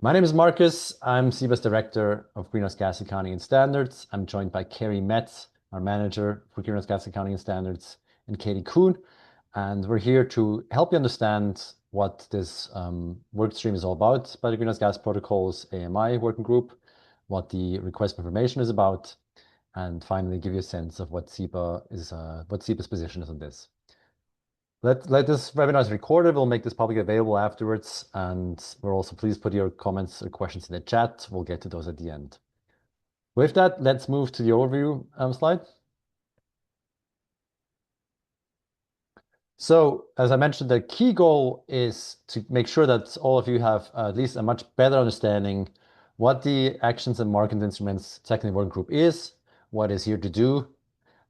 My name is Markus. I'm CEBA's Director of Greenhouse Gas Accounting and Standards. I'm joined by Kerri Metz, our Manager for Greenhouse Gas Accounting and Standards, and Katie Kuhn. And we're here to help you understand what this work stream is all about by the Greenhouse Gas Protocols AMI working group, what the request for information is about, and finally give you a sense of what CEBA's position is on this. Let this webinar is recorded. We'll make this public available afterwards. And we're also please put your comments or questions in the chat. We'll get to those at the end. With that, let's move to the overview slide. So as I mentioned, the key goal is to make sure that all of you have at least a much better understanding what the Actions and Market Instruments Technical Working Group is, what is here to do,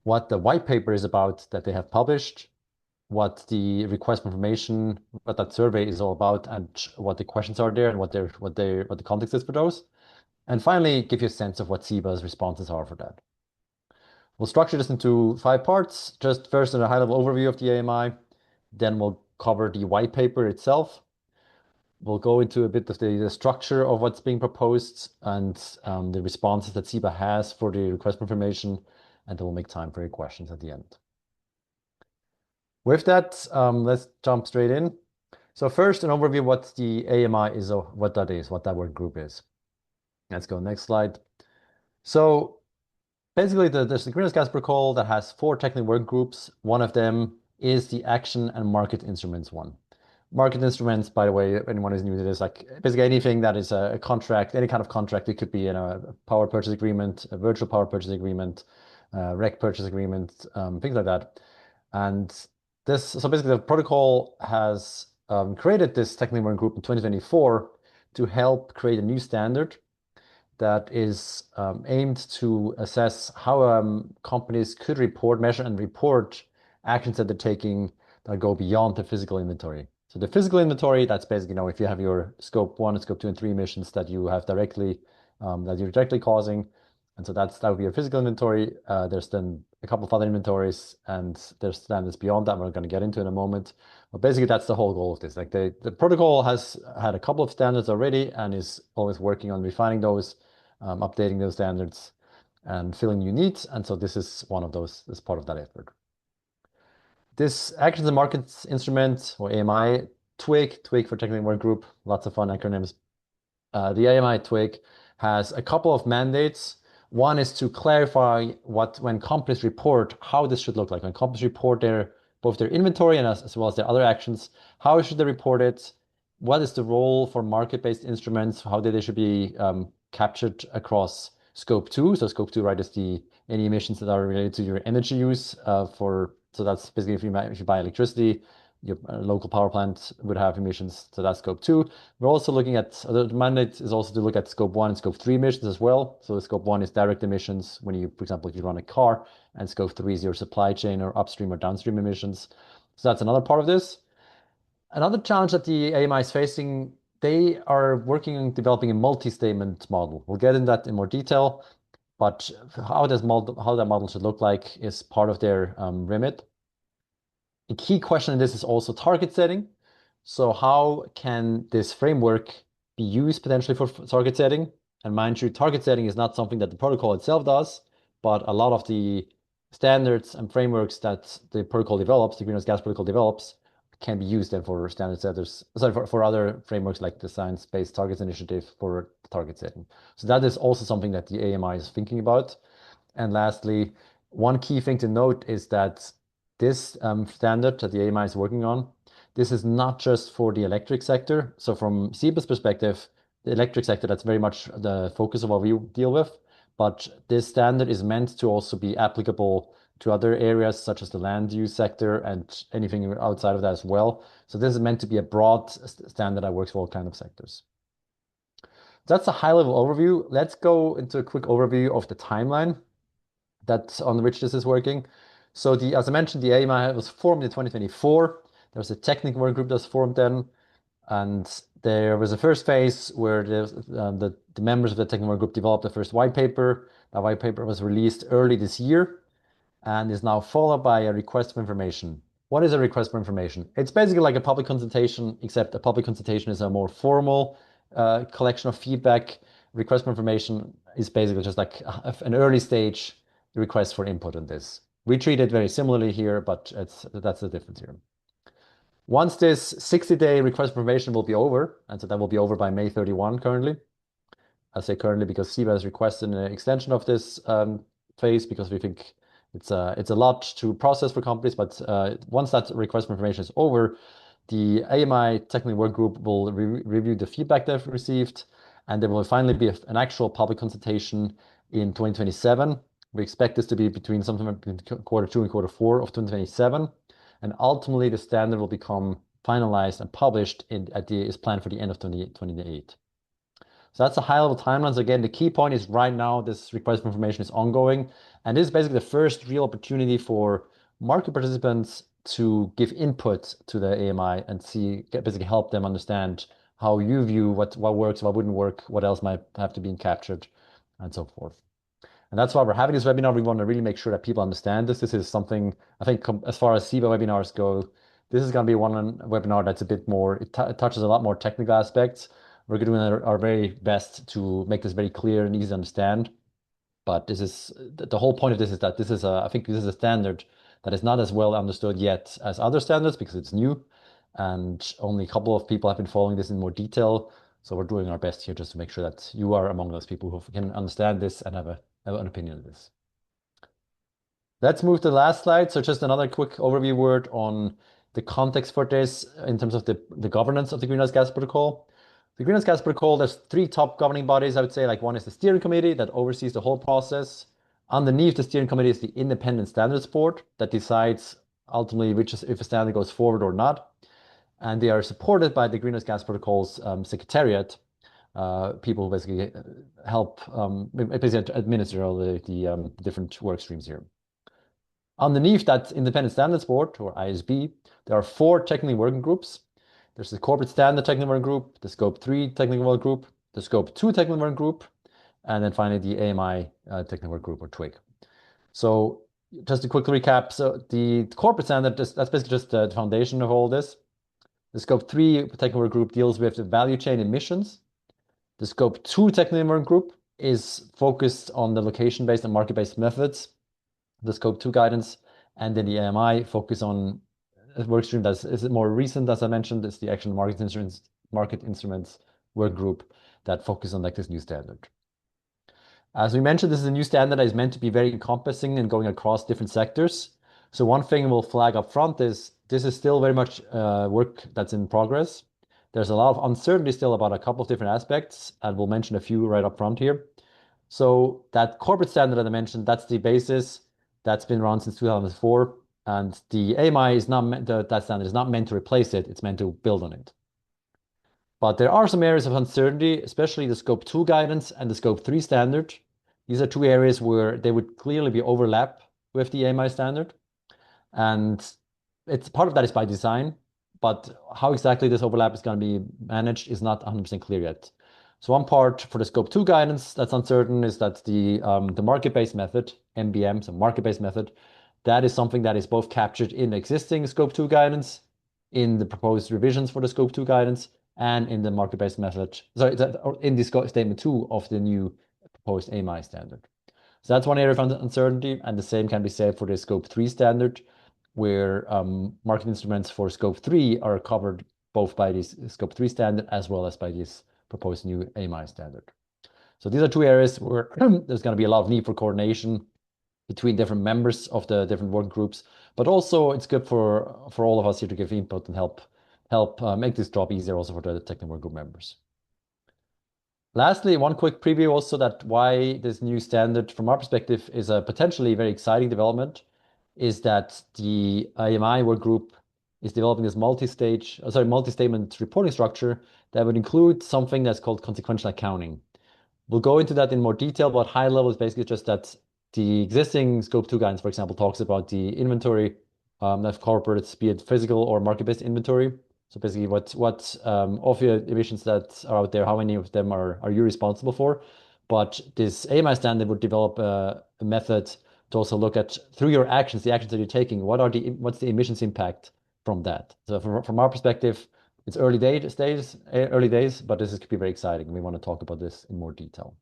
what the white paper is about that they have published, what the request for information, what that survey is all about, and what the questions are there, and what the context is for those. And finally, give you a sense of what CEBA's responses are for that. We'll structure this into 5 parts. Just first, a high-level overview of the AMI. Then we'll cover the white paper itself. We'll go into a bit of the structure of what's being proposed and the responses that CEBA has for the request for information. And then we'll make time for your questions at the end. With that, let's jump straight in. So first, an overview of what the AMI is, or what that is, what that work group is. Let's go next slide. So basically, there's the Greenhouse Gas Protocol that has 4 technical work groups. One of them is the Action and Market Instruments one. Market instruments, by the way, anyone who's new to this, like basically anything that is a contract, any kind of contract. It could be a power purchase agreement, a virtual power purchase agreement, REC purchase agreement, things like that. And so basically the protocol has created this technical working group in 2024 to help create a new standard that is aimed to assess how companies could measure and report actions that they're taking that go beyond the physical inventory. So the physical inventory, that's basically, if you have your scope 1 and scope 2 and 3 emissions that you have directly, that you're directly causing. And so that would be your physical inventory. There's then a couple of other inventories, and there's standards beyond that we're going to get into in a moment. But basically, that's the whole goal of this. Like the protocol has had a couple of standards already and is always working on refining those, updating those standards, and filling new needs. And so this is one of those, as part of that effort. This Actions and Markets Instrument, or AMI TWG for Technical Work Group, lots of fun acronyms. The AMI TWG has a couple of mandates. One is to clarify when companies report, how this should look like. When companies report both their inventory and as well as their other actions, how should they report it? What is the role for market-based instruments? How they should be captured across scope 2? So scope 2, right, is any emissions that are related to your energy use. So that's basically if you buy electricity, your local power plant would have emissions, so that's scope 2. We're also looking at, the mandate is also to look at scope 1 and scope 3 emissions as well. So scope 1 is direct emissions when you, for example, if you run a car, and scope 3 is your supply chain or upstream or downstream emissions. So that's another part of this. Another challenge that the AMI is facing, they are working on developing a multi-statement model. We'll get in that in more detail, but how that model should look like is part of their remit. A key question in this is also target setting. So how can this framework be used potentially for target setting? And mind you, target setting is not something that the protocol itself does, but a lot of the standards and frameworks that the protocol develops, the Greenhouse Gas Protocol develops, can be used then for standard setters, sorry, for other frameworks like the Science-Based Targets Initiative for target setting. So that is also something that the AMI is thinking about. And lastly, one key thing to note is that this standard that the AMI is working on, this is not just for the electric sector. So from CEBA's perspective, the electric sector, that's very much the focus of what we deal with. But this standard is meant to also be applicable to other areas such as the land use sector and anything outside of that as well. So this is meant to be a broad standard that works for all kinds of sectors. That's a high-level overview. Let's go into a quick overview of the timeline that's on which this is working. So as I mentioned, the AMI was formed in 2024. There was a technical work group that was formed then, and there was a first phase where the members of the technical work group developed the first white paper. That white paper was released early this year and is now followed by a request for information. What is a request for information? It's basically like a public consultation, except a public consultation is a more formal collection of feedback. Request for information is basically just like an early stage request for input on this. We treat it very similarly here, but that's the difference here. Once this 60-day request for information will be over, and so that will be over by May 31 currently. I say currently because CEBA has requested an extension of this phase because we think it's a lot to process for companies. But once that request for information is over, the AMI technical work group will review the feedback they've received, and there will finally be an actual public consultation in 2027. We expect this to be between sometime between Q2 and Q4 of 2027, and ultimately the standard will become finalized and published is planned for the end of 2028. So that's a high-level timeline. So again, the key point is right now this request for information is ongoing, and this is basically the first real opportunity for market participants to give input to the AMI and basically help them understand how you view what works, what wouldn't work, what else might have to be captured, and so forth. And that's why we're having this webinar. We want to really make sure that people understand this. This is something, I think, as far as CEBA webinars go, this is going to be one webinar that's a bit more, it touches a lot more technical aspects. We're doing our very best to make this very clear and easy to understand. But this is the whole point of this is that this is I think this is a standard that is not as well understood yet as other standards because it's new, and only a couple of people have been following this in more detail. So we're doing our best here just to make sure that you are among those people who can understand this and have an opinion of this. Let's move to the last slide. So just another quick overview word on the context for this in terms of the governance of the Greenhouse Gas Protocol. The Greenhouse Gas Protocol, there's three top governing bodies, I would say. Like one is the steering committee that oversees the whole process. Underneath the steering committee is the independent standards board that decides ultimately if a standard goes forward or not. And they are supported by the Greenhouse Gas Protocol's secretariat, people who basically help basically administer all the different work streams here. Underneath that independent standards board, or ISB, there are four technical working groups. There's the corporate standard technical working group, the scope 3 technical working group, the scope 2 technical working group, and then finally the AMI technical working group, or TWG. So just a quick recap. So the corporate standard, that's basically just the foundation of all this. The scope 3 technical working group deals with the value chain emissions. The scope 2 technical working group is focused on the location-based and market-based methods. The scope 2 guidance, and then the AMI focus on a work stream that is more recent, as I mentioned. It's the action market instruments work group that focus on like this new standard. As we mentioned, this is a new standard that is meant to be very encompassing and going across different sectors. So one thing we'll flag up front is this is still very much work that's in progress. There's a lot of uncertainty still about a couple of different aspects, and we'll mention a few right up front here. So that corporate standard that I mentioned, that's the basis. That's been around since 2004, and the AMI is not meant, that standard is not meant to replace it. It's meant to build on it. But there are some areas of uncertainty, especially the scope 2 guidance and the scope 3 standard. These are two areas where they would clearly be overlap with the AMI standard. And it's part of that is by design, but how exactly this overlap is going to be managed is not 100% clear yet. So one part for the scope 2 guidance that's uncertain is that the market-based method, MBM, so market-based method, that is something that is both captured in existing scope 2 guidance, in the proposed revisions for the scope 2 guidance, and in the market-based method, sorry, in the statement 2 of the new proposed AMI standard. So that's one area of uncertainty, and the same can be said for the scope 3 standard, where market instruments for scope 3 are covered both by this scope 3 standard as well as by this proposed new AMI standard. So these are two areas where there's going to be a lot of need for coordination between different members of the different work groups, but also it's good for all of us here to give input and help make this job easier also for the technical work group members. Lastly, one quick preview also that why this new standard from our perspective is a potentially very exciting development is that the AMI work group is developing this multi-statement reporting structure that would include something that's called consequential accounting. We'll go into that in more detail, but high level is basically just that the existing scope 2 guidance, for example, talks about the inventory of corporates, be it physical or market-based inventory. So basically what of your emissions that are out there, how many of them are you responsible for? But this AMI standard would develop a method to also look at through your actions, the actions that you're taking, what's the emissions impact from that? So from our perspective, It's early days, but this is could be very exciting. We want to talk about this in more detail.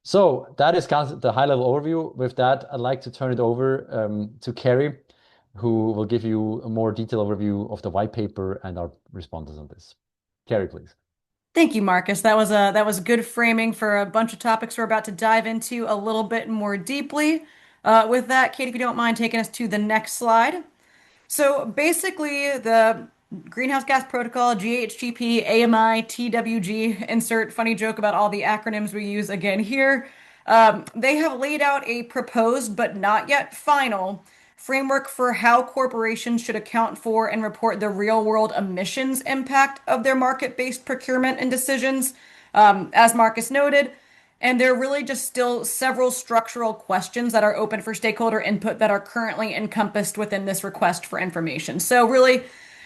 So that is kind of the high-level overview. With that, I'd like to turn it over to Kerri, who will give you a more detailed overview of the white paper and our responses on this. Kerri, please. Thank you, Markus. That was good framing for a bunch of topics we're about to dive into a little bit more deeply. With that, Kate, if you don't mind taking us to the next slide. So basically, the Greenhouse Gas Protocol, GHGP, AMI, TWG, insert funny joke about all the acronyms we use again here. They have laid out a proposed but not yet final framework for how corporations should account for and report the real world emissions impact of their market-based procurement and decisions, as Markus noted. And there are really just still several structural questions that are open for stakeholder input that are currently encompassed within this request for information. So really,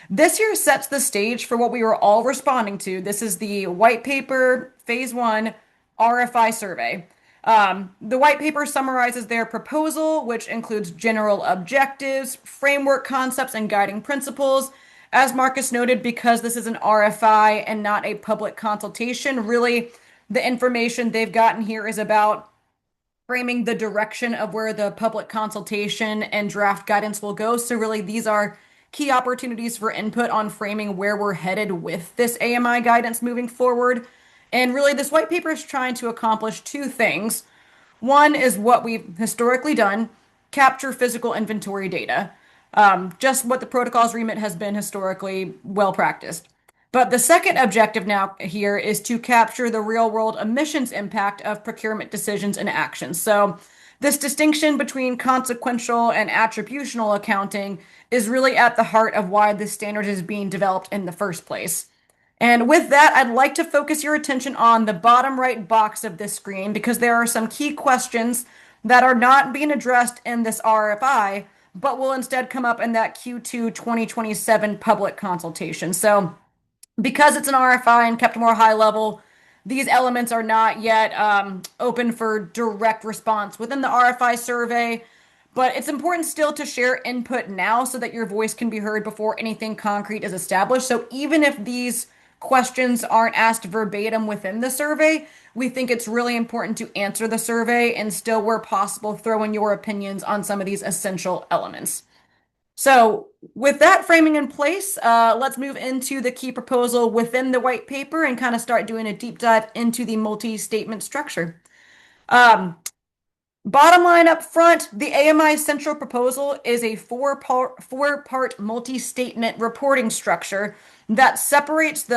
this year sets the stage for what we were all responding to. This is the white paper phase 1 RFI survey. The white paper summarizes their proposal, which includes general objectives, framework concepts, and guiding principles. As Markus noted, because this is an RFI and not a public consultation, really the information they've gotten here is about framing the direction of where the public consultation and draft guidance will go. So really, these are key opportunities for input on framing where we're headed with this AMI guidance moving forward. And really, this white paper is trying to accomplish two things. One is what we've historically done, capture physical inventory data, just what the protocol's remit has been historically well practiced. But the second objective now here is to capture the real world emissions impact of procurement decisions and actions. So this distinction between consequential and attributional accounting is really at the heart of why this standard is being developed in the first place. And with that, I'd like to focus your attention on the bottom right box of this screen because there are some key questions that are not being addressed in this RFI, but will instead come up in that Q2 2027 public consultation. So because it's an RFI and kept more high level, these elements are not yet open for direct response within the RFI survey. But it's important still to share input now so that your voice can be heard before anything concrete is established. So even if these questions aren't asked verbatim within the survey, we think it's really important to answer the survey and still, where possible, throw in your opinions on some of these essential elements. So with that framing in place, let's move into the key proposal within the white paper and kind of start doing a deep dive into the multi-statement structure. Bottom line up front, the AMI central proposal is a four-part multi-statement reporting structure that separates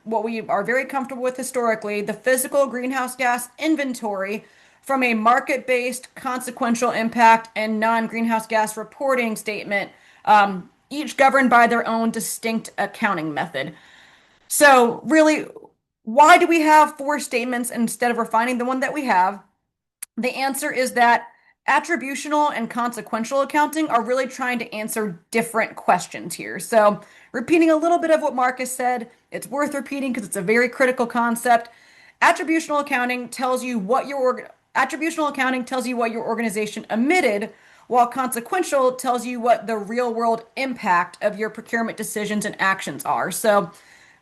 what we are very comfortable with historically, the physical greenhouse gas inventory, from a market-based consequential impact and non-greenhouse gas reporting statement, each governed by their own distinct accounting method. So really, why do we have four statements instead of refining the one that we have? The answer is that attributional and consequential accounting are really trying to answer different questions here. So, repeating a little bit of what Markus said, it's worth repeating because it's a very critical concept. Attributional accounting tells you what your organization emitted, while consequential tells you what the real world impact of your procurement decisions and actions are. So,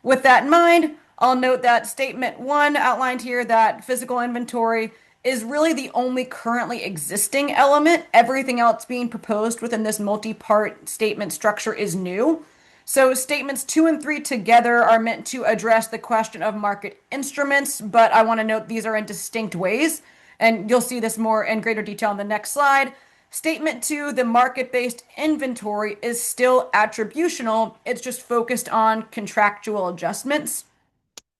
with that in mind, I'll note that statement 1 outlined here, that physical inventory, is really the only currently existing element. Everything else being proposed within this multi-part statement structure is new. So statements 2 and 3 together are meant to address the question of market instruments, but I want to note these are in distinct ways, and you'll see this more in greater detail on the next slide. Statement 2, the market-based inventory, is still attributional. It's just focused on contractual adjustments.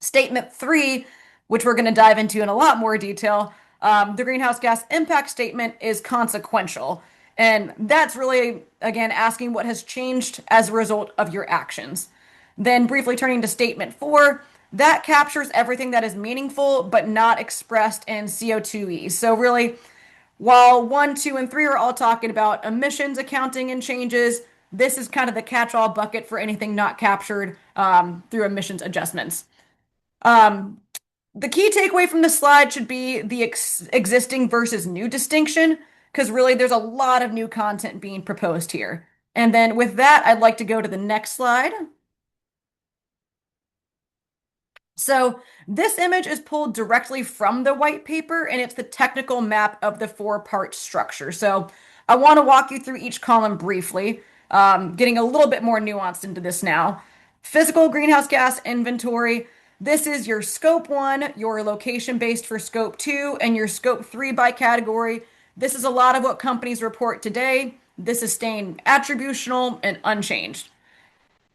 Statement 3, which we're going to dive into in a lot more detail, the greenhouse gas impact statement, is consequential. And that's really, again, asking what has changed as a result of your actions. Then briefly turning to statement 4, that captures everything that is meaningful but not expressed in CO2e. So really, while 1, 2, and 3 are all talking about emissions accounting and changes, this is kind of the catch-all bucket for anything not captured through emissions adjustments. The key takeaway from this slide should be the existing versus new distinction, because really there's a lot of new content being proposed here. And then with that, I'd like to go to the next slide. So this image is pulled directly from the white paper, and it's the technical map of the four-part structure. So I want to walk you through each column briefly, getting a little bit more nuanced into this now. Physical greenhouse gas inventory. This is your scope one, your location based for scope two, and your scope three by category. This is a lot of what companies report today. This is staying attributional and unchanged.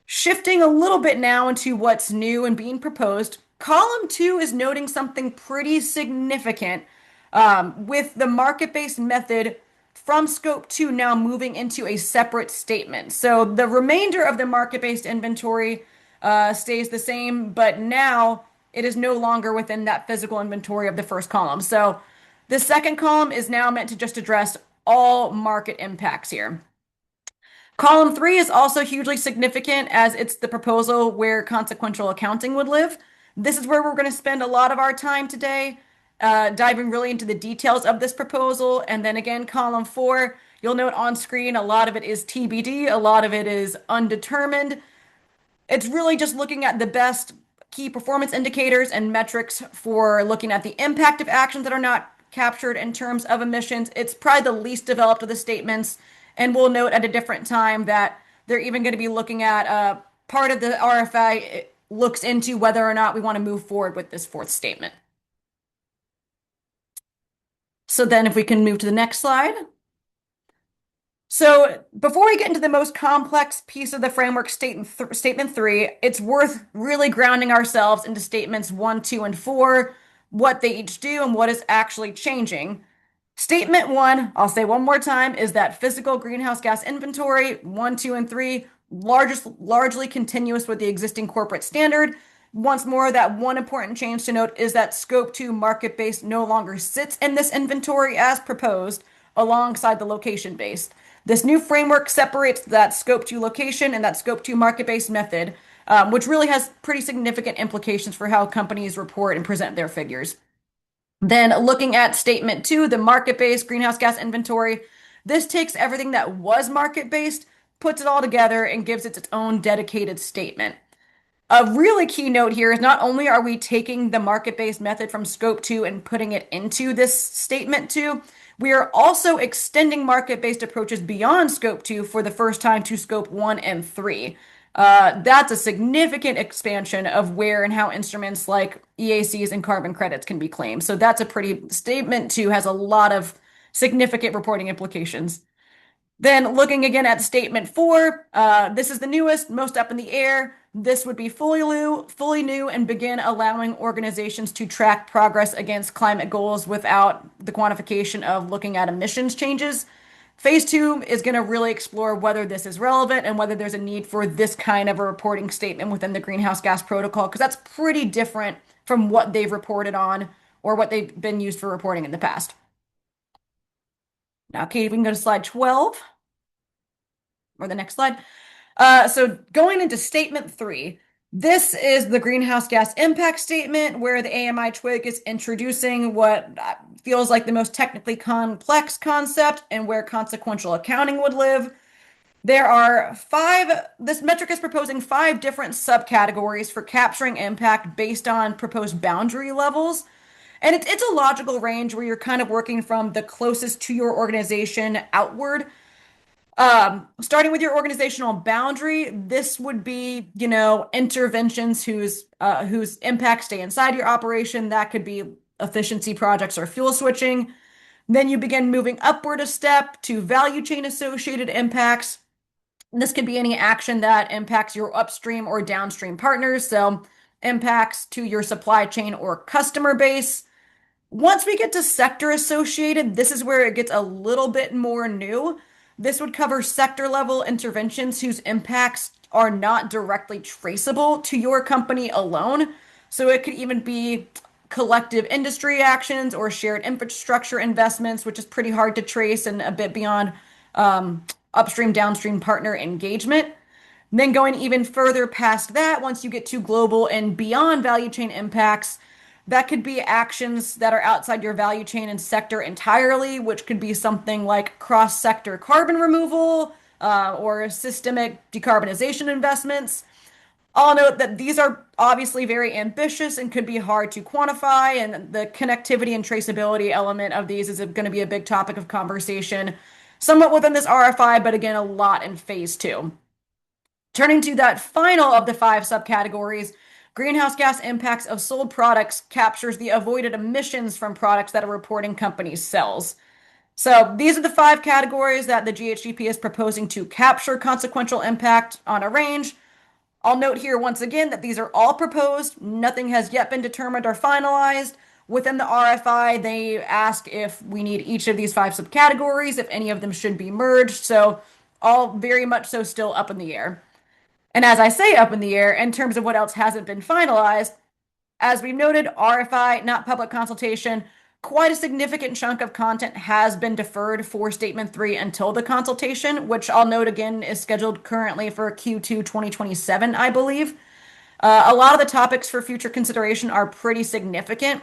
Shifting a little bit now into what's new and being proposed, column two is noting something pretty significant with the market-based method from scope two now moving into a separate statement. So the remainder of the market-based inventory stays the same, but now it is no longer within that physical inventory of the first column. So the second column is now meant to just address all market impacts here. Column three is also hugely significant as it's the proposal where consequential accounting would live. This is where we're going to spend a lot of our time today, diving really into the details of this proposal. And then again, column four, you'll note on screen, a lot of it is TBD, a lot of it is undetermined. It's really just looking at the best key performance indicators and metrics for looking at the impact of actions that are not captured in terms of emissions. It's probably the least developed of the statements. And we'll note at a different time that they're even going to be looking at part of the RFI looks into whether or not we want to move forward with this fourth statement. So then if we can move to the next slide. So before we get into the most complex piece of the framework, statement three, it's worth really grounding ourselves into statements one, two, and four, what they each do and what is actually changing. Statement one, I'll say one more time, is that physical greenhouse gas inventory, one, two, and three, largely continuous with the existing corporate standard. Once more, that one important change to note is that scope two market-based no longer sits in this inventory as proposed alongside the location-based. This new framework separates that scope two location and that scope two market-based method, which really has pretty significant implications for how companies report and present their figures. Then looking at statement two, the market-based greenhouse gas inventory, this takes everything that was market-based, puts it all together, and gives it its own dedicated statement. A really key note here is not only are we taking the market-based method from scope two and putting it into this statement two, we are also extending market-based approaches beyond scope two for the first time to scope one and three. That's a significant expansion of where and how instruments like EACs and carbon credits can be claimed. So that's a pretty statement two has a lot of significant reporting implications. Then looking again at statement four, this is the newest, most up in the air. This would be fully new and begin allowing organizations to track progress against climate goals without the quantification of looking at emissions changes. Phase two is going to really explore whether this is relevant and whether there's a need for this kind of a reporting statement within the greenhouse gas protocol, because that's pretty different from what they've reported on or what they've been used for reporting in the past. Now, Katie, we can go to slide 12 or the next slide. So going into statement three, this is the greenhouse gas impact statement where the AMI TWG is introducing what feels like the most technically complex concept and where consequential accounting would live. There are this metric is proposing 5 different subcategories for capturing impact based on proposed boundary levels. And it's a logical range where you're kind of working from the closest to your organization outward. Starting with your organizational boundary, this would be, interventions whose impacts stay inside your operation. That could be efficiency projects or fuel switching. Then you begin moving upward a step to value chain associated impacts. This could be any action that impacts your upstream or downstream partners. So impacts to your supply chain or customer base. Once we get to sector associated, this is where it gets a little bit more new. This would cover sector level interventions whose impacts are not directly traceable to your company alone. So it could even be collective industry actions or shared infrastructure investments, which is pretty hard to trace and a bit beyond upstream, downstream partner engagement. And then going even further past that, once you get to global and beyond value chain impacts, that could be actions that are outside your value chain and sector entirely, which could be something like cross-sector carbon removal or systemic decarbonization investments. I'll note that these are obviously very ambitious and could be hard to quantify, and the connectivity and traceability element of these is going to be a big topic of conversation, somewhat within this RFI, but again, a lot in phase two. Turning to that final of the five subcategories, greenhouse gas impacts of sold products captures the avoided emissions from products that a reporting company sells. So these are the five categories that the GHGP is proposing to capture consequential impact on a range. I'll note here once again that these are all proposed. Nothing has yet been determined or finalized. Within the RFI, they ask if we need each of these five subcategories, if any of them should be merged. So all very much so still up in the air. And as I say up in the air, in terms of what else hasn't been finalized, as we've noted, RFI, not public consultation, quite a significant chunk of content has been deferred for Statement 3 until the consultation, which I'll note again is scheduled currently for Q2 2027, I believe. A lot of the topics for future consideration are pretty significant.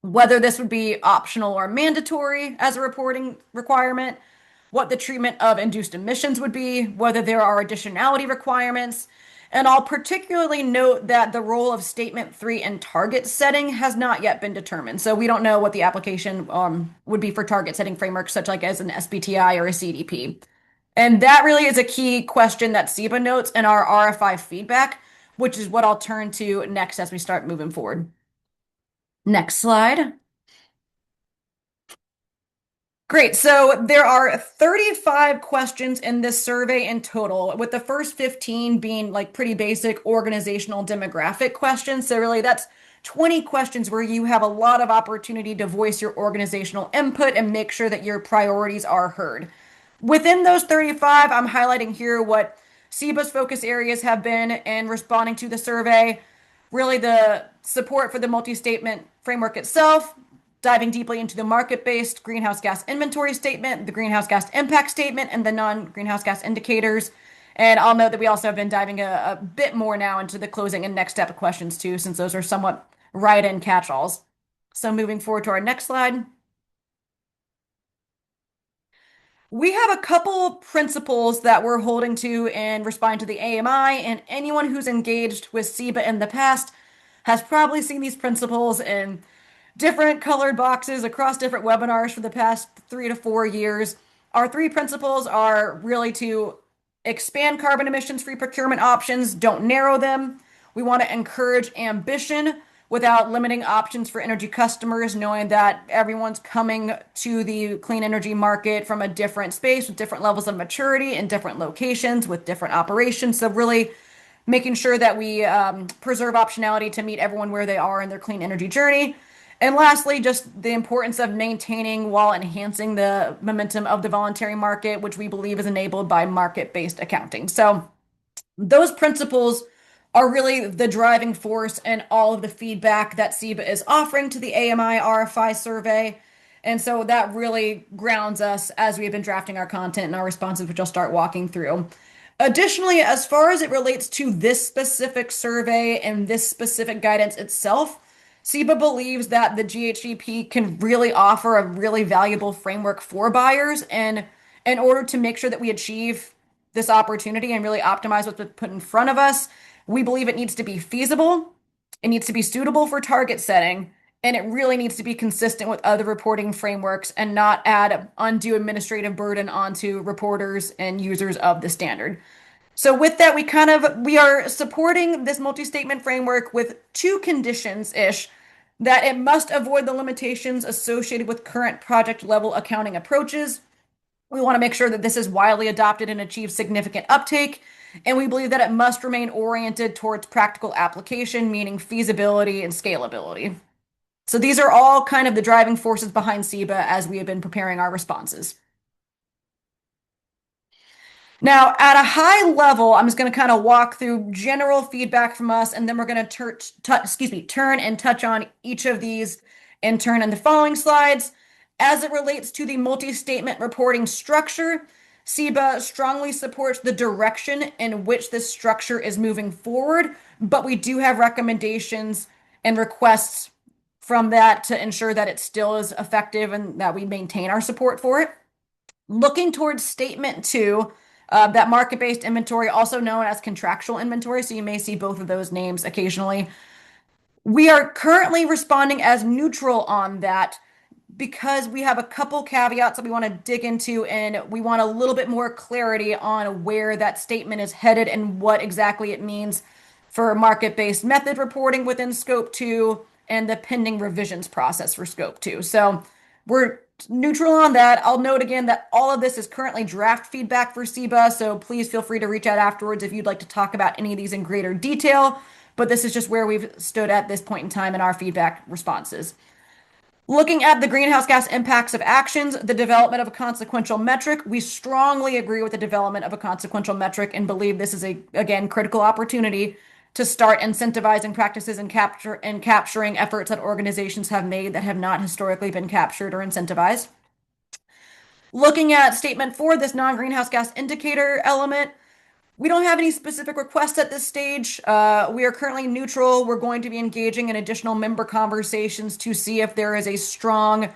Whether this would be optional or mandatory as a reporting requirement, what the treatment of induced emissions would be, whether there are additionality requirements, and I'll particularly note that the role of Statement 3 in target setting has not yet been determined. So we don't know what the application would be for target setting frameworks, such like as an SBTI or a CDP. And that really is a key question that CEBA notes in our RFI feedback, which is what I'll turn to next as we start moving forward. Next slide. Great. So there are 35 questions in this survey in total, with the first 15 being like pretty basic organizational demographic questions. So really that's 20 questions where you have a lot of opportunity to voice your organizational input and make sure that your priorities are heard. Within those 35, I'm highlighting here what CEBA's focus areas have been in responding to the survey. Really the support for the multi-statement framework itself, diving deeply into the market-based greenhouse gas inventory statement, the greenhouse gas impact statement, and the non-greenhouse gas indicators. And I'll note that we also have been diving a bit more now into the closing and next step questions too, since those are somewhat write-in catch-alls. So moving forward to our next slide. We have a couple principles that we're holding to in responding to the AMI, and anyone who's engaged with CEBA in the past has probably seen these principles in different colored boxes across different webinars for the past 3 to 4 years. Our three principles are really to expand carbon emissions free procurement options, don't narrow them. We want to encourage ambition without limiting options for energy customers, knowing that everyone's coming to the clean energy market from a different space with different levels of maturity in different locations with different operations. So really making sure that we preserve optionality to meet everyone where they are in their clean energy journey. And lastly, just the importance of maintaining while enhancing the momentum of the voluntary market, which we believe is enabled by market-based accounting. So those principles are really the driving force in all of the feedback that CEBA is offering to the AMI RFI survey. And so that really grounds us as we have been drafting our content and our responses, which I'll start walking through. Additionally, as far as it relates to this specific survey and this specific guidance itself, CEBA believes that the GHGP can really offer a really valuable framework for buyers. And in order to make sure that we achieve this opportunity and really optimize what's been put in front of us, we believe it needs to be feasible, it needs to be suitable for target setting, and it really needs to be consistent with other reporting frameworks and not add undue administrative burden onto reporters and users of the standard. So with that, we are supporting this multi-statement framework with two conditions-ish: that it must avoid the limitations associated with current project level accounting approaches. We want to make sure that this is widely adopted and achieves significant uptake. And we believe that it must remain oriented towards practical application, meaning feasibility and scalability. So these are all kind of the driving forces behind CEBA as we have been preparing our responses. Now, at a high level, I'm just going to kind of walk through general feedback from us, and then we're going to turn and touch on each of these in turn in the following slides. As it relates to the multi-statement reporting structure, CEBA strongly supports the direction in which this structure is moving forward, but we do have recommendations and requests from that to ensure that it still is effective and that we maintain our support for it. Looking towards Statement 2, That market-based inventory, also known as contractual inventory, so you may see both of those names occasionally. We are currently responding as neutral on that because we have a couple caveats that we want to dig into, and we want a little bit more clarity on where that statement is headed and what exactly it means for market-based method reporting within Scope 2 and the pending revisions process for Scope 2. So we're neutral on that. I'll note again that all of this is currently draft feedback for CEBA, so please feel free to reach out afterwards if you'd like to talk about any of these in greater detail. But this is just where we've stood at this point in time in our feedback responses. Looking at the greenhouse gas impacts of actions, the development of a consequential metric, we strongly agree with the development of a consequential metric and believe this is a, again, critical opportunity to start incentivizing practices and capturing efforts that organizations have made that have not historically been captured or incentivized. Looking at statement 4, this non-greenhouse gas indicator element, we don't have any specific requests at this stage. We are currently neutral. We're going to be engaging in additional member conversations to see if there is a strong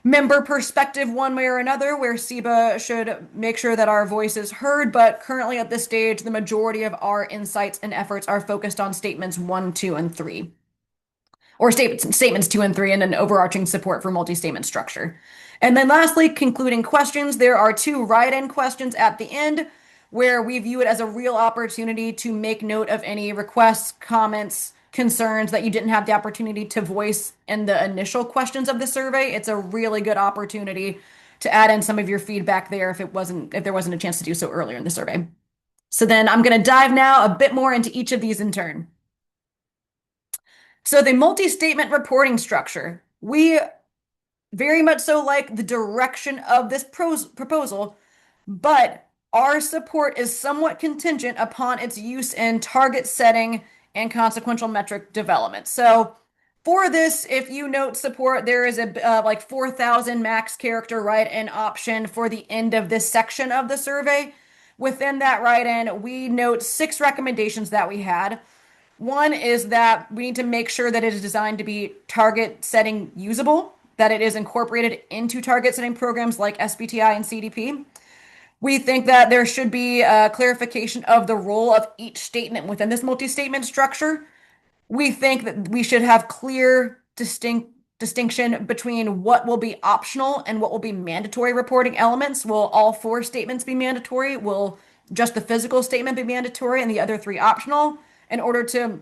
member perspective one way or another, where CEBA should make sure that our voice is heard. But currently at this stage, the majority of our insights and efforts are focused on statements 1, 2, and 3. Or statements 2 and 3, and an overarching support for multi-statement structure. And then lastly, concluding questions. There are 2 write-in questions at the end where we view it as a real opportunity to make note of any requests, comments, concerns that you didn't have the opportunity to voice in the initial questions of the survey. It's a really good opportunity to add in some of your feedback there if there wasn't a chance to do so earlier in the survey. So then I'm going to dive now a bit more into each of these in turn. So the multi-statement reporting structure, we very much so like the direction of this proposal, but our support is somewhat contingent upon its use in target setting and consequential metric development. So for this, if you note support, there is a like 4,000 max character write-in option for the end of this section of the survey. Within that write-in, we note 6 recommendations that we had. One is that we need to make sure that it is designed to be target setting usable, that it is incorporated into target setting programs like SBTI and CDP. We think that there should be a clarification of the role of each statement within this multi-statement structure. We think that we should have clear, distinction between what will be optional and what will be mandatory reporting elements. Will all 4 statements be mandatory? Will just the physical statement be mandatory and the other 3 optional? In order to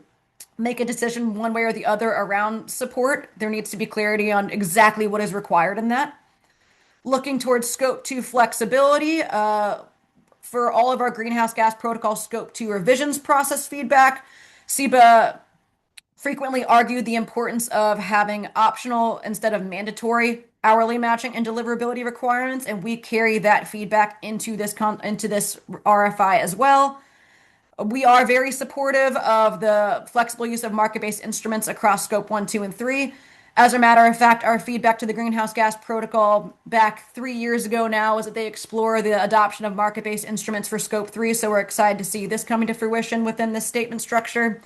make a decision one way or the other around support, there needs to be clarity on exactly what is required in that. Looking towards Scope 2 flexibility, for all of our greenhouse gas protocol Scope 2 revisions process feedback, CEBA frequently argued the importance of having optional instead of mandatory hourly matching and deliverability requirements, and we carry that feedback into this RFI as well. We are very supportive of the flexible use of market-based instruments across Scope 1, 2, and 3. As a matter of fact, our feedback to the Greenhouse Gas Protocol back 3 years ago now was that they explore the adoption of market-based instruments for Scope 3, so we're excited to see this coming to fruition within this statement structure.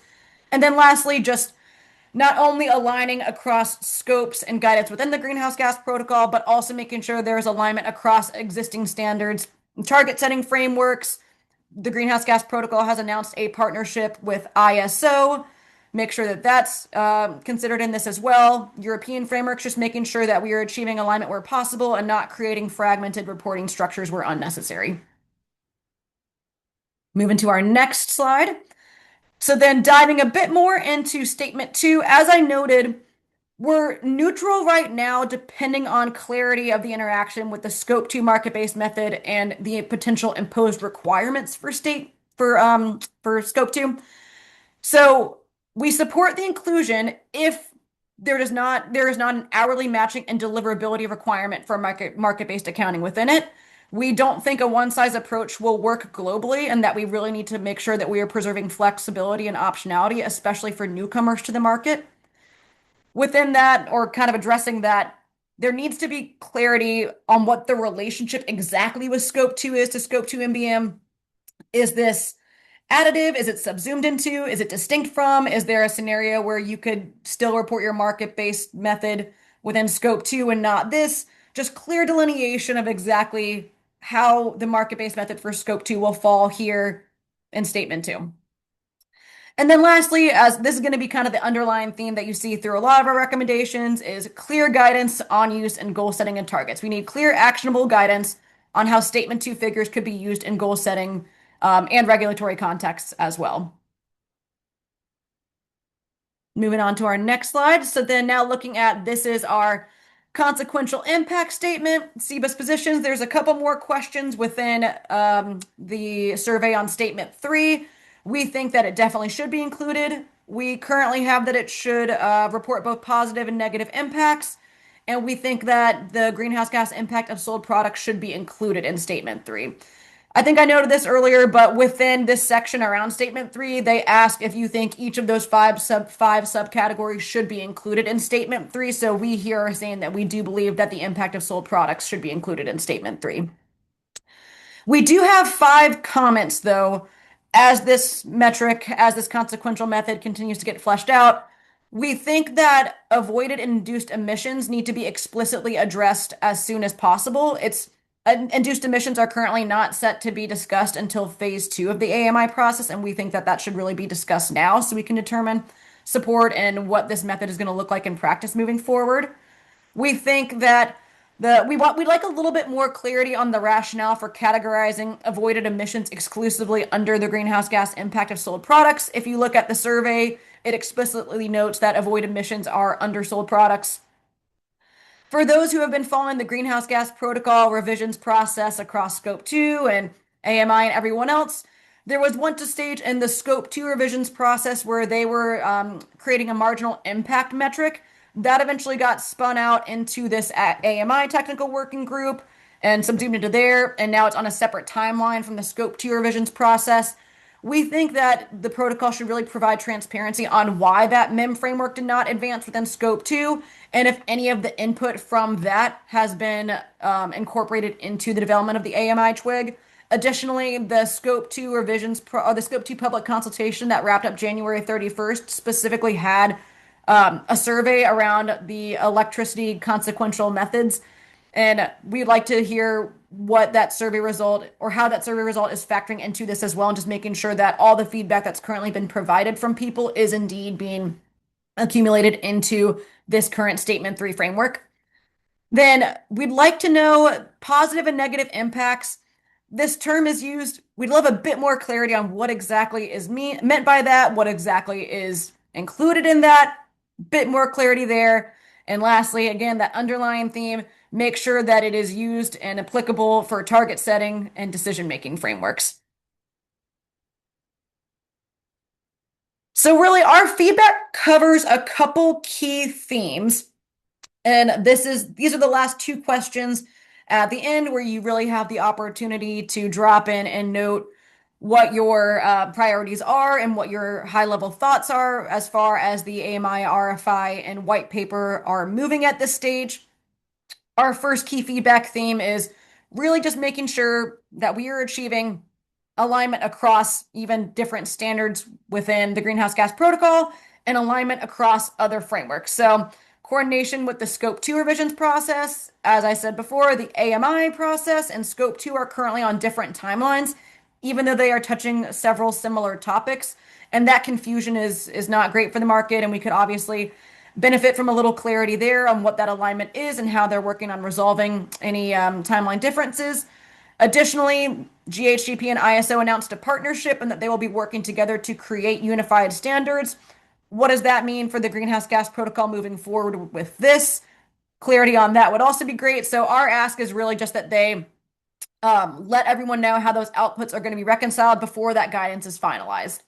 And then lastly, just not only aligning across scopes and guidance within the Greenhouse Gas Protocol, but also making sure there's alignment across existing standards, target setting frameworks. The Greenhouse Gas Protocol has announced a partnership with ISO. Make sure that that's considered in this as well. European frameworks, just making sure that we are achieving alignment where possible and not creating fragmented reporting structures where unnecessary. Moving to our next slide. So then diving a bit more into statement 2, as I noted, we're neutral right now depending on clarity of the interaction with the Scope 2 market-based method and the potential imposed requirements for Scope 2. So we support the inclusion if there is not an hourly matching and deliverability requirement for market-based accounting within it. We don't think a one-size approach will work globally, and that we really need to make sure that we are preserving flexibility and optionality, especially for newcomers to the market. Within that, or kind of addressing that, there needs to be clarity on what the relationship exactly with Scope 2 is to Scope 2 MBM. Is this additive? Is it subsumed into? Is it distinct from? Is there a scenario where you could still report your market-based method within Scope 2 and not this? Just clear delineation of exactly how the market-based method for scope 2 will fall here in statement 2. And then lastly, as this is going to be kind of the underlying theme that you see through a lot of our recommendations, is clear guidance on use and goal setting and targets. We need clear, actionable guidance on how statement 2 figures could be used in goal setting and regulatory contexts as well. Moving on to our next slide. So then now looking at, this is our consequential impact statement, CEBA's positions. There's a couple more questions within the survey on statement 3. We think that it definitely should be included. We currently have that it should report both positive and negative impacts. And we think that the greenhouse gas impact of sold products should be included in statement 3. I think I noted this earlier, but within this section around statement 3, they ask if you think each of those five subcategories should be included in statement 3. So we here are saying that we do believe that the impact of sold products should be included in statement 3. We do have 5 comments, though, as this metric, as this consequential method continues to get fleshed out. We think that avoided and induced emissions need to be explicitly addressed as soon as possible. Induced emissions are currently not set to be discussed until phase 2 of the AMI process, and we think that that should really be discussed now so we can determine support and what this method is going to look like in practice moving forward. We think that we'd like a little bit more clarity on the rationale for categorizing avoided emissions exclusively under the greenhouse gas impact of sold products. If you look at the survey, it explicitly notes that avoided emissions are under sold products. For those who have been following the greenhouse gas protocol revisions process across Scope 2 and AMI and everyone else, there was one stage in the Scope 2 revisions process where they were creating a marginal impact metric. That eventually got spun out into this AMI technical working group and subsumed into there, and now it's on a separate timeline from the Scope 2 revisions process. We think that the protocol should really provide transparency on why that MIM framework did not advance within Scope 2, and if any of the input from that has been incorporated into the development of the AMI TWG. Additionally, the Scope 2 revisions, or the Scope 2 public consultation that wrapped up January 31st specifically had a survey around the electricity consequential methods. And we'd like to hear what that survey result or how that survey result is factoring into this as well, and just making sure that all the feedback that's currently been provided from people is indeed being accumulated into this current Statement 3 framework. Then we'd like to know positive and negative impacts. This term is used. We'd love a bit more clarity on what exactly is meant by that, what exactly is included in that, bit more clarity there. And lastly, again, that underlying theme, make sure that it is used and applicable for target setting and decision-making frameworks. So really, our feedback covers a couple key themes. And these are the last 2 questions at the end where you really have the opportunity to drop in and note what your priorities are and what your high-level thoughts are as far as the AMI, RFI, and white paper are moving at this stage. Our first key feedback theme is really just making sure that we are achieving alignment across even different standards within the greenhouse gas protocol and alignment across other frameworks. So coordination with the Scope 2 revisions process. As I said before, the AMI process and Scope 2 are currently on different timelines, even though they are touching several similar topics. And that confusion is not great for the market, and we could obviously benefit from a little clarity there on what that alignment is and how they're working on resolving any timeline differences. Additionally, GHGP and ISO announced a partnership and that they will be working together to create unified standards. What does that mean for the greenhouse gas protocol moving forward with this? Clarity on that would also be great. So our ask is really just that they let everyone know how those outputs are going to be reconciled before that guidance is finalized.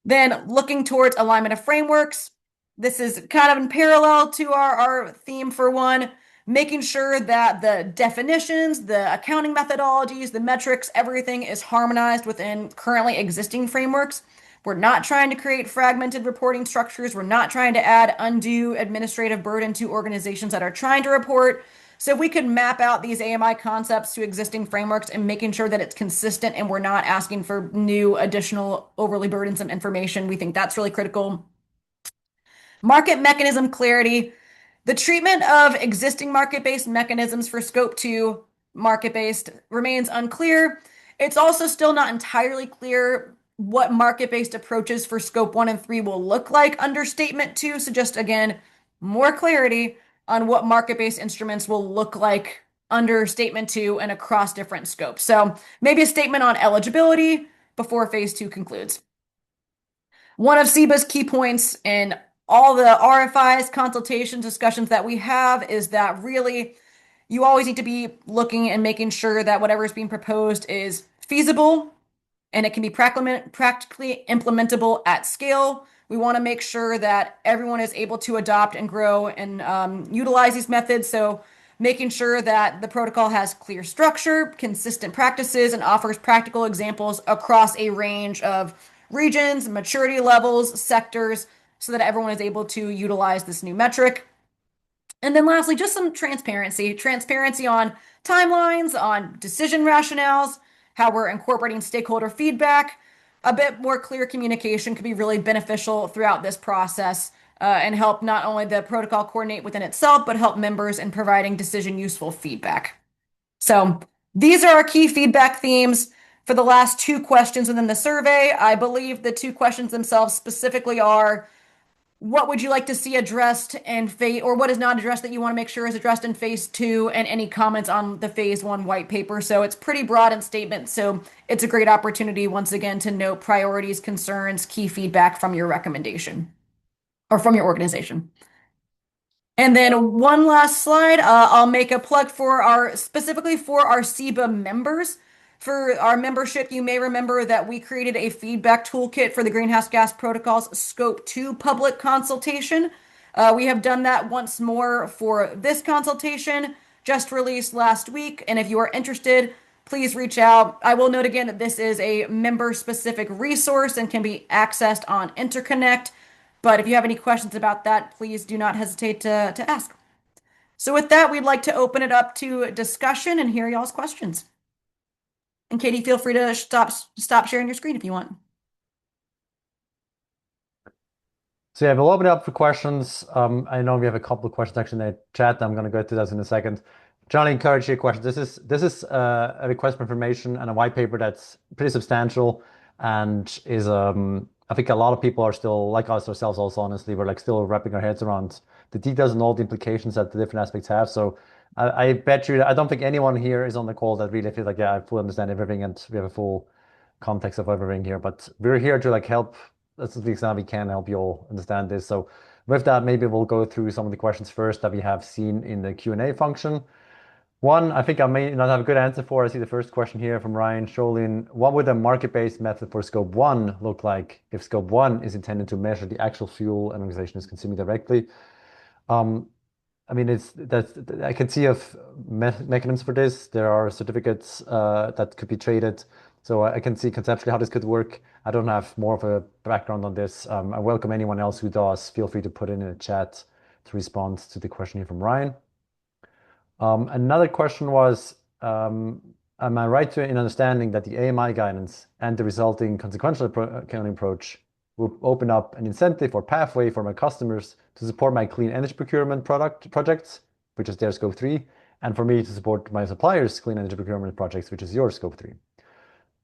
Then looking towards alignment of frameworks. This is kind of in parallel to our theme for one, making sure that the definitions, the accounting methodologies, the metrics, everything is harmonized within currently existing frameworks. We're not trying to create fragmented reporting structures. We're not trying to add undue administrative burden to organizations that are trying to report. So if we could map out these AMI concepts to existing frameworks and making sure that it's consistent and we're not asking for new, additional, overly burdensome information, we think that's really critical. Market mechanism clarity. The treatment of existing market-based mechanisms for Scope 2 market-based remains unclear. It's also still not entirely clear what market-based approaches for scope 1 and 3 will look like under statement 2. So just again, more clarity on what market-based instruments will look like under statement 2 and across different scopes. So maybe a statement on eligibility before phase 2 concludes. One of CEBA's key points in all the RFIs, consultations, discussions that we have is that really you always need to be looking and making sure that whatever is being proposed is feasible and it can be practically implementable at scale. We want to make sure that everyone is able to adopt and grow and utilize these methods. So making sure that the protocol has clear structure, consistent practices, and offers practical examples across a range of regions, maturity levels, sectors, so that everyone is able to utilize this new metric. And then lastly, just some transparency on timelines, on decision rationales, how we're incorporating stakeholder feedback. A bit more clear communication could be really beneficial throughout this process and help not only the protocol coordinate within itself, but help members in providing decision useful feedback. So these are our key feedback themes for the last 2 questions within the survey. I believe the 2 questions themselves specifically are what would you like to see addressed in phase, or what is not addressed that you want to make sure is addressed in phase 2, and any comments on the phase 1 white paper. So it's pretty broad in statement. So it's a great opportunity once again to note priorities, concerns, key feedback from your recommendation or from your organization. And then one last slide, I'll make a plug for specifically for our CEBA members. For our membership, you may remember that we created a feedback toolkit for the Greenhouse Gas Protocol's Scope 2 public consultation. We have done that once more for this consultation, just released last week. And if you are interested, please reach out. I will note again that this is a member-specific resource and can be accessed on Interconnect. But if you have any questions about that, please do not hesitate to ask. So with that, we'd like to open it up to discussion and hear y'all's questions. And Katie, feel free to stop sharing your screen if you want. So yeah, we'll open it up for questions. I know we have a couple of questions actually in the chat. I'm going to go through those in a second. Generally encourage your questions. This is a request for information and a white paper that's pretty substantial and is I think a lot of people are still like us ourselves also honestly we're like still wrapping our heads around the details and all the implications that the different aspects have. So I bet you I don't think anyone here is on the call that really feels like yeah I fully understand everything and we have a full context of everything here. But we're here to like help. That's the extent we can help you all understand this. So with that, maybe we'll go through some of the questions first that we have seen in the Q&A function. One, I think I may not have a good answer for. I see the first question here from Ryan Scholin. What would a market-based method for Scope 1 look like if Scope 1 is intended to measure the actual fuel an organization is consuming directly? I mean, I can see of mechanisms for this. There are certificates that could be traded. So I can see conceptually how this could work. I don't have more of a background on this. I welcome anyone else who does. Feel free to put in a chat to respond to the question here from Ryan. Another question was, am I right in understanding that the AMI guidance and the resulting consequential accounting approach will open up an incentive or pathway for my customers to support my clean energy procurement projects, which is their Scope 3, and for me to support my suppliers' clean energy procurement projects, which is your Scope 3.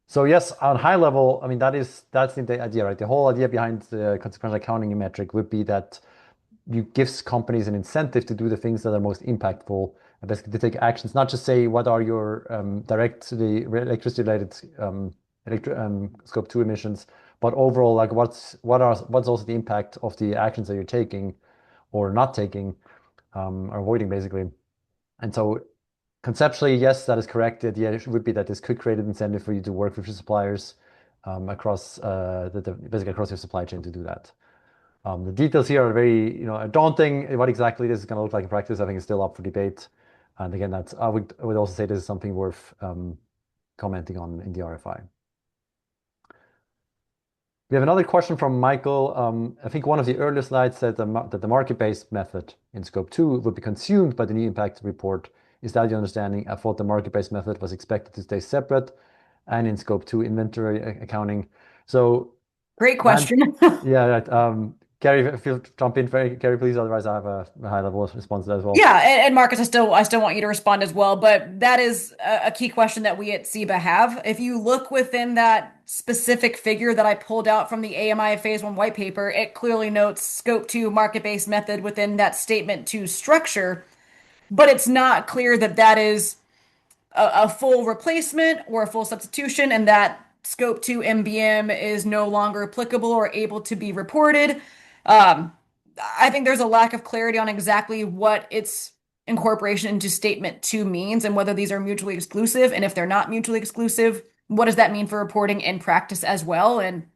So yes, on high level, I mean, that's the idea, right? The whole idea behind the consequential accounting metric would be that you gives companies an incentive to do the things that are most impactful and basically to take actions, not just say what are your the electricity related Scope 2 emissions, but overall like what's also the impact of the actions that you're taking or not taking or avoiding basically. And so conceptually, yes, that is correct. The idea would be that this could create an incentive for you to work with your suppliers across basically across your supply chain to do that. The details here are very, daunting. What exactly this is going to look like in practice, I think is still up for debate. And again, I would also say this is something worth commenting on in the RFI. We have another question from Michael. I think one of the earlier slides said that the market-based method in Scope 2 would be consumed by the new impact report. Is that your understanding? I thought the market-based method was expected to stay separate and in Scope 2 inventory accounting. So great question. Yeah, right. Kerri, feel jump in, Kerri, please. Otherwise, I have a high-level response to that as well. Yeah, and Marcus, I still want you to respond as well, but that is a key question that we at CEBA have. If you look within that specific figure that I pulled out from the AMI Phase 1 white paper, it clearly notes Scope 2 market-based method within that statement 2 structure, but it's not clear that that is a full replacement or a full substitution, and that Scope 2 MBM is no longer applicable or able to be reported. Um, I think there's a lack of clarity on exactly what its incorporation into Statement 2 means and whether these are mutually exclusive. And if they're not mutually exclusive, what does that mean for reporting in practice as well? And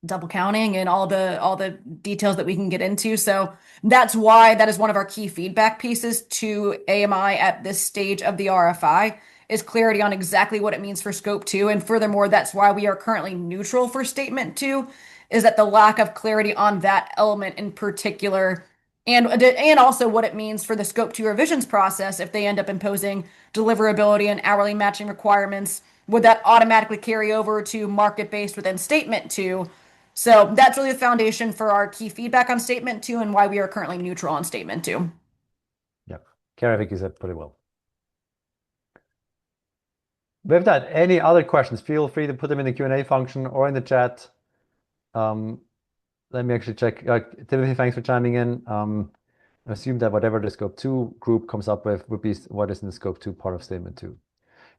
double counting and all the details that we can get into. So that's why that is one of our key feedback pieces to AMI at this stage of the RFI is clarity on exactly what it means for scope 2. And furthermore, that's why we are currently neutral for statement 2, is that the lack of clarity on that element in particular and also what it means for the scope 2 revisions process if they end up imposing deliverability and hourly matching requirements, would that automatically carry over to market based within statement 2? So that's really the foundation for our key feedback on statement 2 and why we are currently neutral on statement 2. Yeah, Kerri, I think you said pretty well. With that, any other questions? Feel free to put them in the Q&A function or in the chat. Let me actually check. Timothy, thanks for chiming in. I assume that whatever the scope 2 group comes up with would be what is in the scope 2 part of statement 2.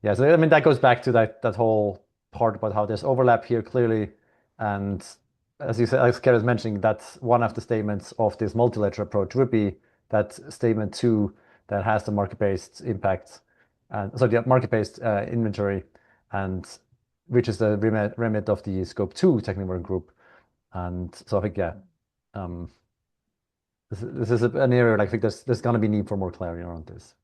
Yeah, so I mean, that goes back to that whole part about how there's overlap here clearly. And as you said, as Kerri was mentioning, that's one of the statements of this multi-ledger approach would be that statement 2 that has the market-based impact, and so the market-based inventory, and which is the remit of the scope 2 technical working group. And so I think, yeah, this is an area where I think there's going to be need for more clarity around this.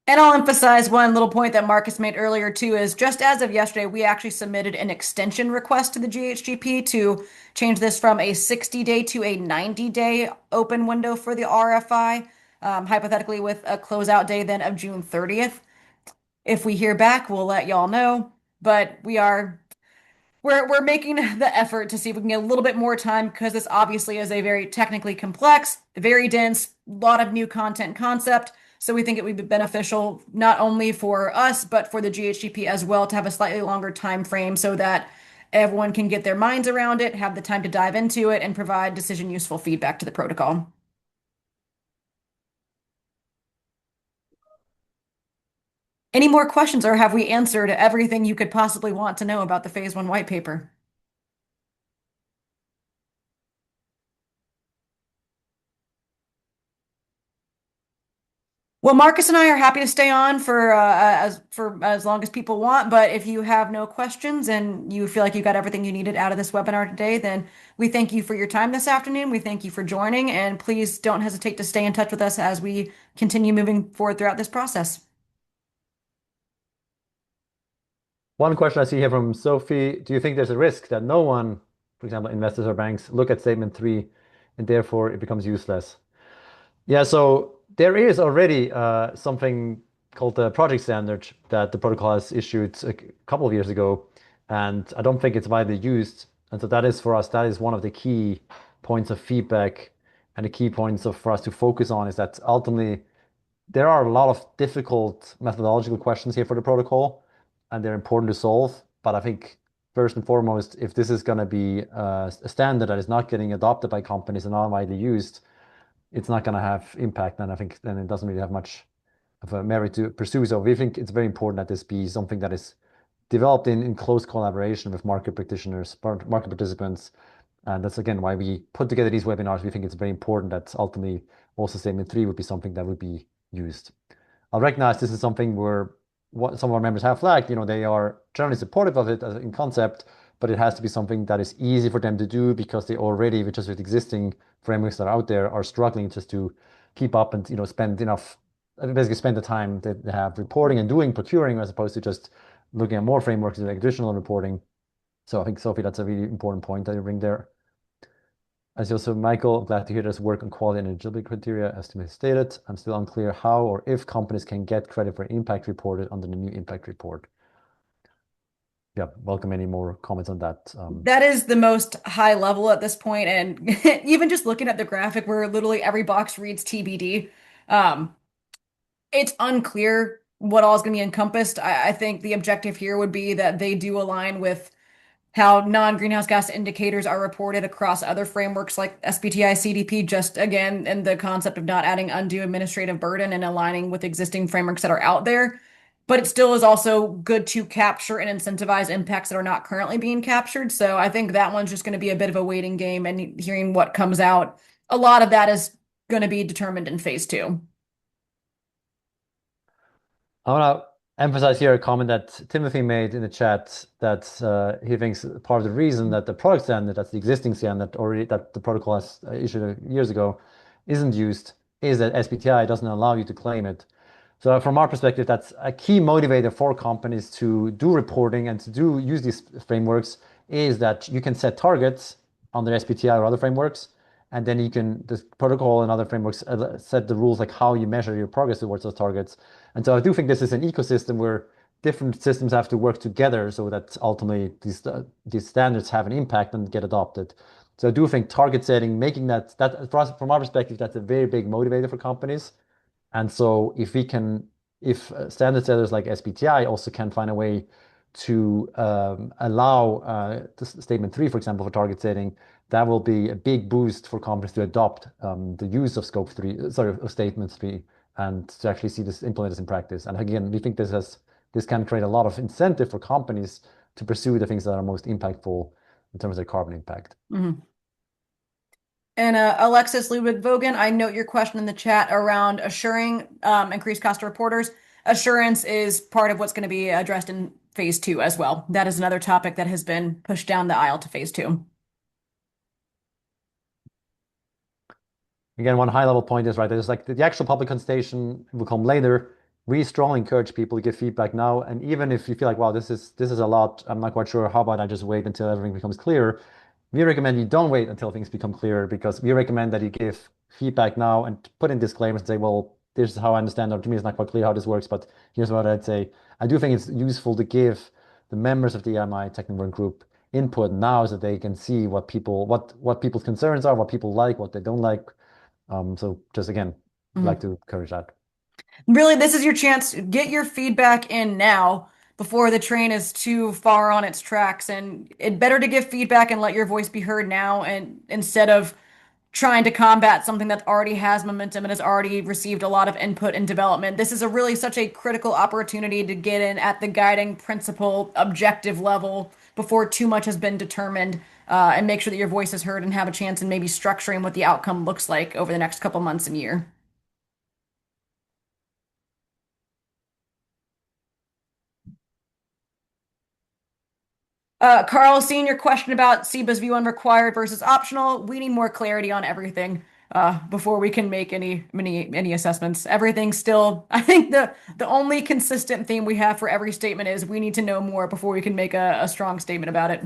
And I'll emphasize one little point that Marcus made earlier too is just as of yesterday, we actually submitted an extension request to the GHGP to change this from a 60-day to a 90-day open window for the RFI, hypothetically with a closeout day then of June 30th. If we hear back, we'll let y'all know, but we're making the effort to see if we can get a little bit more time because this obviously is a very technically complex, very dense, lot of new content concept. So we think it would be beneficial not only for us, but for the GHGP as well to have a slightly longer time frame so that everyone can get their minds around it, have the time to dive into it, and provide decision useful feedback to the protocol. Any more questions, or have we answered everything you could possibly want to know about the Phase 1 white paper? Well, Marcus and I are happy to stay on for as long as people want, but if you have no questions and you feel like you got everything you needed out of this webinar today, then we thank you for your time this afternoon. We thank you for joining, and please don't hesitate to stay in touch with us as we continue moving forward throughout this process. One question I see here from Sophie, do you think there's a risk that no one, for example, investors or banks, look at statement 3 and therefore it becomes useless? Yeah, so there is already something called the project standard that the protocol has issued a couple of years ago, and I don't think it's widely used. And so that is for us, that is one of the key points of feedback and the key points for us to focus on is that ultimately there are a lot of difficult methodological questions here for the protocol, and they're important to solve. But I think first and foremost, if this is going to be a standard that is not getting adopted by companies and not widely used, it's not going to have impact. And I think then it doesn't really have much of a merit to pursue. So we think it's very important that this be something that is developed in close collaboration with market practitioners, market participants. And that's again why we put together these webinars. We think it's very important that ultimately also statement 3 would be something that would be used. I'll recognize this is something where what some of our members have flagged, they are generally supportive of it as in concept, but it has to be something that is easy for them to do because they already, just with existing frameworks that are out there, are struggling just to keep up and spend enough, basically spend the time that they have reporting and doing procuring as opposed to just looking at more frameworks like additional reporting. So I think, Sophie, that's a really important point that you bring there. As you also, Michael, glad to hear there's work on quality and eligibility criteria, as Timothy stated. I'm still unclear how or if companies can get credit for impact reported under the new impact report. yeah, welcome any more comments on that. That is the most high level at this point, and even just looking at the graphic where literally every box reads TBD, um, it's unclear what all is going to be encompassed. I think the objective here would be that they do align with how non-greenhouse gas indicators are reported across other frameworks like SBTI, CDP, just again, and the concept of not adding undue administrative burden and aligning with existing frameworks that are out there. But it still is also good to capture and incentivize impacts that are not currently being captured. So I think that one's just going to be a bit of a waiting game and hearing what comes out. A lot of that is going to be determined in phase 2. I want to emphasize here a comment that Timothy made in the chat that he thinks part of the reason that the product standard, that's the existing standard already that the protocol has issued years ago, isn't used, is that SBTI doesn't allow you to claim it. So from our perspective, that's a key motivator for companies to do reporting and to use these frameworks is that you can set targets on their SBTI or other frameworks, and then you can, this protocol and other frameworks set the rules like how you measure your progress towards those targets. And so I do think this is an ecosystem where different systems have to work together so that ultimately these standards have an impact and get adopted. So I do think target setting, making that for us, from our perspective, that's a very big motivator for companies. And so if standard setters like SBTI also can find a way to allow the statement 3, for example, for target setting, that will be a big boost for companies to adopt the use of scope 3, sorry, of statement 3, and to actually see this implemented in practice. And again, we think this can create a lot of incentive for companies to pursue the things that are most impactful in terms of their carbon impact. Mm-hmm. And Alexis Ludwig Vogan, I note your question in the chat around assuring increased cost to reporters. Assurance is part of what's going to be addressed in phase 2 as well. That is another topic that has been pushed down the aisle to phase 2. Again, one high level point is right. There's like the actual public consultation will come later. We strongly encourage people to give feedback now. And even if you feel like, wow, this is a lot, I'm not quite sure. How about I just wait until everything becomes clear? We recommend you don't wait until things become clear because we recommend that you give feedback now and put in disclaimers and say, well, this is how I understand it. To me, it's not quite clear how this works, but here's what I'd say. I do think it's useful to give the members of the AMI technical working group input now so they can see what people's concerns are, what people like, what they don't like. So just again, I'd like to encourage that. Really, this is your chance to get your feedback in now before the train is too far on its tracks. And it's better to give feedback and let your voice be heard now, and instead of trying to combat something that already has momentum and has already received a lot of input and development. This is a really such a critical opportunity to get in at the guiding principle objective level before too much has been determined, and make sure that your voice is heard and have a chance in maybe structuring what the outcome looks like over the next couple months and year. Carl, seeing your question about CEBA's view on required versus optional, we need more clarity on everything before we can make any assessments. Everything's still, I think the only consistent theme we have for every statement is we need to know more before we can make a strong statement about it.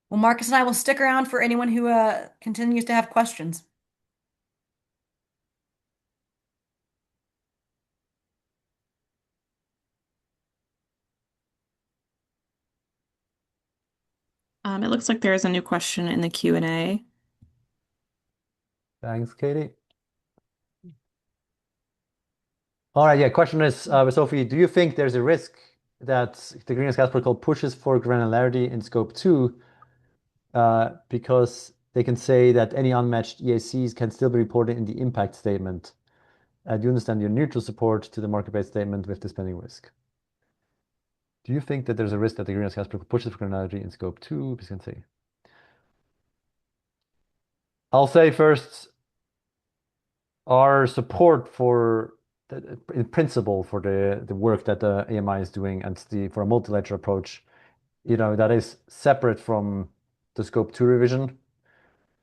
Well, Marcus and I will stick around for anyone who continues to have questions. It looks like there's a new question in the Q&A. Thanks, Katie. All right, yeah, question is, Sophie, do you think there's a risk that the greenhouse gas protocol pushes for granularity in scope 2 because they can say that any unmatched EACs can still be reported in the impact statement? Do you understand your neutral support to the market-based statement with the spending risk? Do you think that there's a risk that the greenhouse gas protocol pushes for granularity in scope 2? Please can say. I'll say first, our support for in principle for the work that the AMI is doing and for a multilateral approach, that is separate from the scope 2 revision.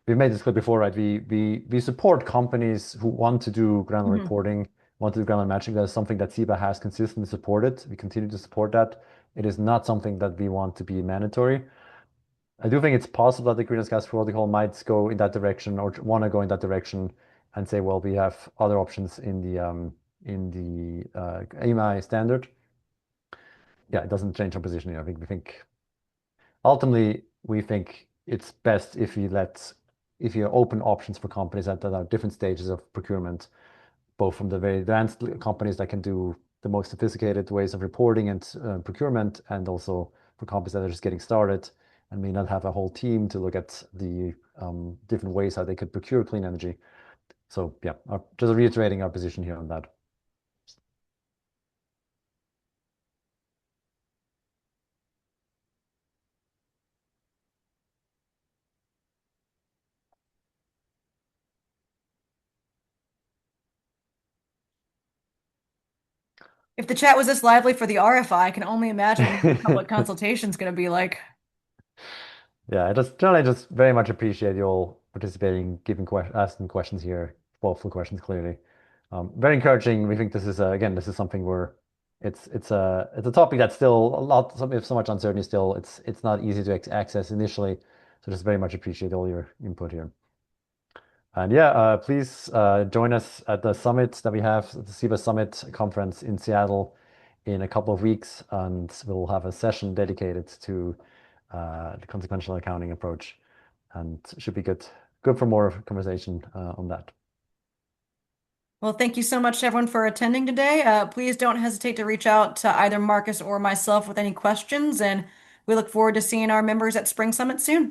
We've made this clear before, right? We support companies who want to do granular reporting, want to do granular matching. That is something that CEBA has consistently supported. We continue to support that. It is not something that we want to be mandatory. I do think it's possible that the greenhouse gas protocol might go in that direction or want to go in that direction and say, well, we have other options in the AMI standard. Yeah, it doesn't change our position here. I think ultimately we think it's best if you open options for companies that are different stages of procurement, both from the very advanced companies that can do the most sophisticated ways of reporting and procurement, and also for companies that are just getting started and may not have a whole team to look at the different ways how they could procure clean energy. So yeah, just reiterating our position here on that. If the chat was this lively for the RFI, I can only imagine what the public consultation is going to be like. Yeah, I just very much appreciate you all participating, asking questions here, thoughtful questions clearly. Very encouraging. We think this is again, this is something where it's a topic that's still so much uncertainty still. It's not easy to access initially. So just very much appreciate all your input here. And yeah, please join us at the summit that we have, the CEBA Summit conference in Seattle in a couple of weeks, and we'll have a session dedicated to the consequential accounting approach, and should be good for more conversation on that. Well, thank you so much to everyone for attending today. Please don't hesitate to reach out to either Markus or myself with any questions, and we look forward to seeing our members at Spring Summit soon.